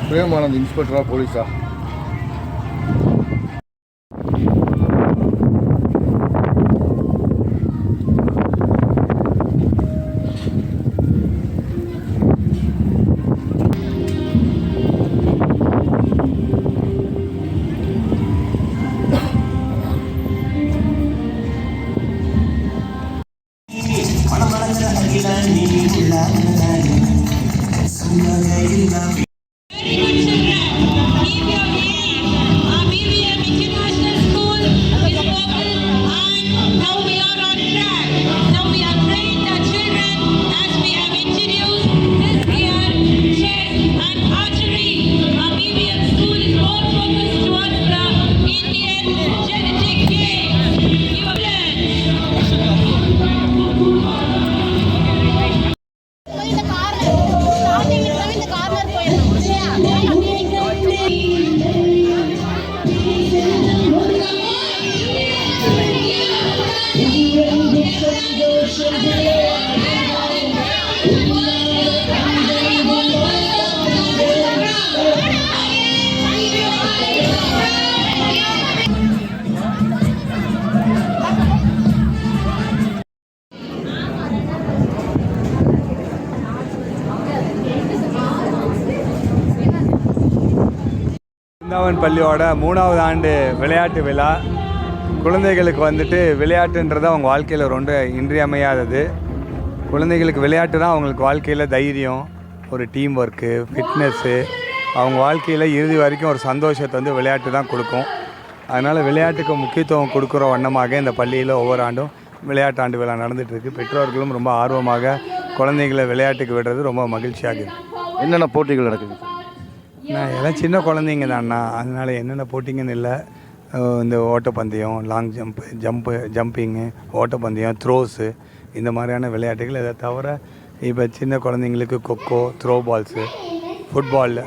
பிரேமானந்த் இன்ஸ்பெக்டரா போலீஸா? பிருந்தாவன் பள்ளியோட 3வது ஆண்டு விளையாட்டு விழா. குழந்தைகளுக்கு வந்துட்டு விளையாட்டுன்றது அவங்க வாழ்க்கையில் ரொம்ப இன்றியமையாதது. குழந்தைகளுக்கு விளையாட்டு தான் அவங்களுக்கு வாழ்க்கையில் தைரியம், ஒரு டீம் ஒர்க்கு, ஃபிட்னஸ்ஸு, அவங்க வாழ்க்கையில் இறுதி வரைக்கும் ஒரு சந்தோஷத்தை வந்து விளையாட்டு தான் கொடுக்கும். அதனால் விளையாட்டுக்கு முக்கியத்துவம் கொடுக்குற வண்ணமாக இந்த பள்ளியில் ஒவ்வொரு ஆண்டும் விளையாட்டு ஆண்டு விழா நடந்துகிட்ருக்கு. பெற்றோர்களும் ரொம்ப ஆர்வமாக குழந்தைகளை விளையாட்டுக்கு விடுறது ரொம்ப மகிழ்ச்சியாக இருக்குது. என்னென்ன போட்டிகள் நடக்குது? நான் எல்லாம் சின்ன குழந்தைங்க தான்ண்ணா, அதனால் என்னென்ன போட்டிங்கன்னு இல்லை. இந்த ஓட்டப்பந்தயம், லாங் ஜம்பிங்கு, ஓட்டப்பந்தயம், த்ரோஸு, இந்த மாதிரியான விளையாட்டுகள். இதை தவிர இப்போ சின்ன குழந்தைங்களுக்கு கொக்கோ, த்ரோ பால்ஸு, ஃபுட்பால்,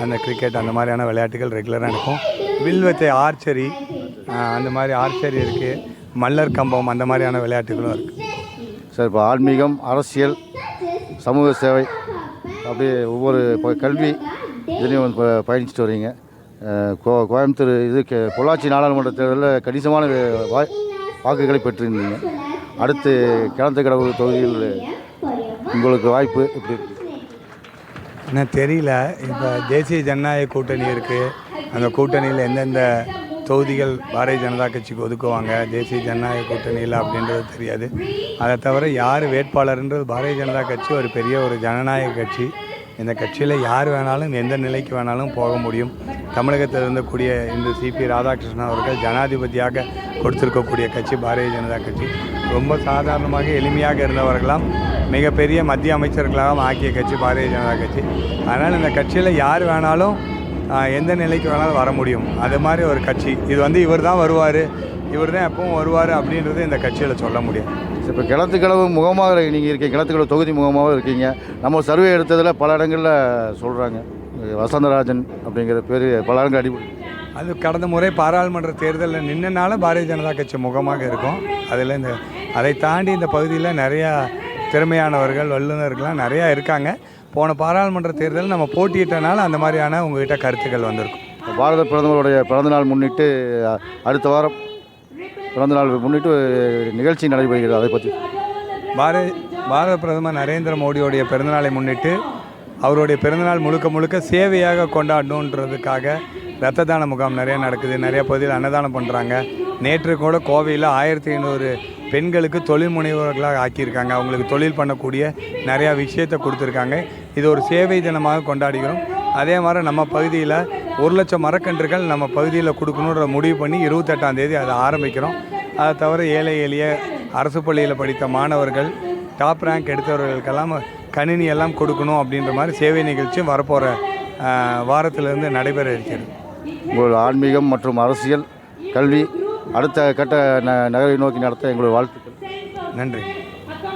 அந்த கிரிக்கெட், அந்த மாதிரியான விளையாட்டுகள் ரெகுலராக இருக்கும். வில்வத்தை, ஆர்ச்சரி, அந்த மாதிரி ஆர்ச்சரி இருக்குது. மல்லர் கம்பம், அந்த மாதிரியான விளையாட்டுகளும் இருக்குது. சார், இப்போ ஆன்மீகம், அரசியல், சமூக சேவை, அப்படியே ஒவ்வொரு கல்வி இதுலேயும் இப்போ பயணிச்சுட்டு வரீங்க. கோயம்புத்தூர் பொள்ளாச்சி நாடாளுமன்ற தேர்தலில் கணிசமான வாக்குகளை பெற்றிருந்தீங்க. அடுத்து கிணத்துக்கடவு தொகுதியில் உங்களுக்கு வாய்ப்பு எப்படி என்ன தெரியல. இப்போ தேசிய ஜனநாயக கூட்டணி இருக்குது. அந்த கூட்டணியில் எந்தெந்த தொகுதிகள் பாரதிய ஜனதா கட்சிக்கு ஒதுக்குவாங்க, தேசிய ஜனநாயக கூட்டணியில் அப்படின்றது தெரியாது. அதை தவிர யார் வேட்பாளர்ன்றது, பாரதிய ஜனதா கட்சி ஒரு பெரிய ஒரு ஜனநாயக கட்சி. இந்த கட்சியில் யார் வேணாலும் எந்த நிலைக்கு வேணாலும் போக முடியும். தமிழகத்தில் இருந்தக்கூடிய இந்த சிபி ராதாகிருஷ்ணன் அவர்கள் ஜனாதிபதியாக கொடுத்திருக்கக்கூடிய கட்சி பாரதிய ஜனதா கட்சி. ரொம்ப சாதாரணமாக எளிமையாக இருந்தவர்களாம் மிகப்பெரிய மத்திய அமைச்சர்களாக ஆக்கிய கட்சி பாரதிய ஜனதா கட்சி. அதனால் இந்த கட்சியில் யார் வேணாலும் எந்த நிலைக்கு வேணாலும் வர முடியும். அது மாதிரி ஒரு கட்சி. இது வந்து இவர் தான் வருவார், இவர் தான் எப்பவும் வருவார் அப்படின்றது இந்த கட்சியில் சொல்ல முடியும். இப்போ கிணத்துக்கடவு முகமாக நீங்கள் இருக்கீங்க, கிணத்துக்கடவு தொகுதி முகமாக இருக்கீங்க. நம்ம சர்வே எடுத்ததில் பல இடங்களில் சொல்கிறாங்க வசந்தராஜன் அப்படிங்கிற பேர் பல இடங்கள் அடிப்படை. அது கடந்த முறை பாராளுமன்ற தேர்தலில் நின்றனால பாரதிய ஜனதா கட்சி முகமாக இருக்கும். அதில் அதை தாண்டி இந்த பகுதியில் நிறையா திறமையானவர்கள், வல்லுநர்கள்லாம் நிறையா இருக்காங்க. போன பாராளுமன்ற தேர்தலில் நம்ம போட்டியிட்டனால அந்த மாதிரியான உங்கள்கிட்ட கருத்துக்கள் வந்திருக்கும். பாரத பிரதமருடைய பிறந்தநாள் முன்னிட்டு அடுத்த வாரம் பிறந்தநாள் முன்னிட்டு நிகழ்ச்சி நடைபெறுகிறது. அதை பற்றி பாரத பிரதமர் நரேந்திர மோடியோடைய பிறந்தநாளை முன்னிட்டு அவருடைய பிறந்தநாள் முழுக்க முழுக்க சேவையாக கொண்டாடணுன்றதுக்காக இரத்த தான முகாம் நிறையா நடக்குது. நிறைய பகுதியில் அன்னதானம் பண்ணுறாங்க. நேற்று கூட கோவையில் 1500 பெண்களுக்கு தொழில் முனைவோர்களாக ஆக்கியிருக்காங்க. அவங்களுக்கு தொழில் பண்ணக்கூடிய நிறையா விஷயத்தை கொடுத்துருக்காங்க. இது ஒரு சேவை தினமாக கொண்டாடுகிறோம். அதே மாதிரி நம்ம பகுதியில் 1,00,000 மரக்கன்றுகள் நம்ம பகுதியில் கொடுக்கணுன்ற முடிவு பண்ணி 28ஆம் தேதி அதை ஆரம்பிக்கிறோம். அதை தவிர ஏழை எளிய அரசு பள்ளியில் படித்த மாணவர்கள், டாப் ரேங்க் எடுத்தவர்களுக்கெல்லாம் கணினி எல்லாம் கொடுக்கணும் அப்படின்ற மாதிரி சேவை நிகழ்ச்சியும் வரப்போகிற வாரத்திலிருந்து நடைபெற இருக்கிறது. உங்கள் ஆன்மீகம் மற்றும் அரசியல், கல்வி அடுத்த கட்ட நகரை நோக்கி நடத்த எங்களுடைய வாழ்த்துக்கள். நன்றி.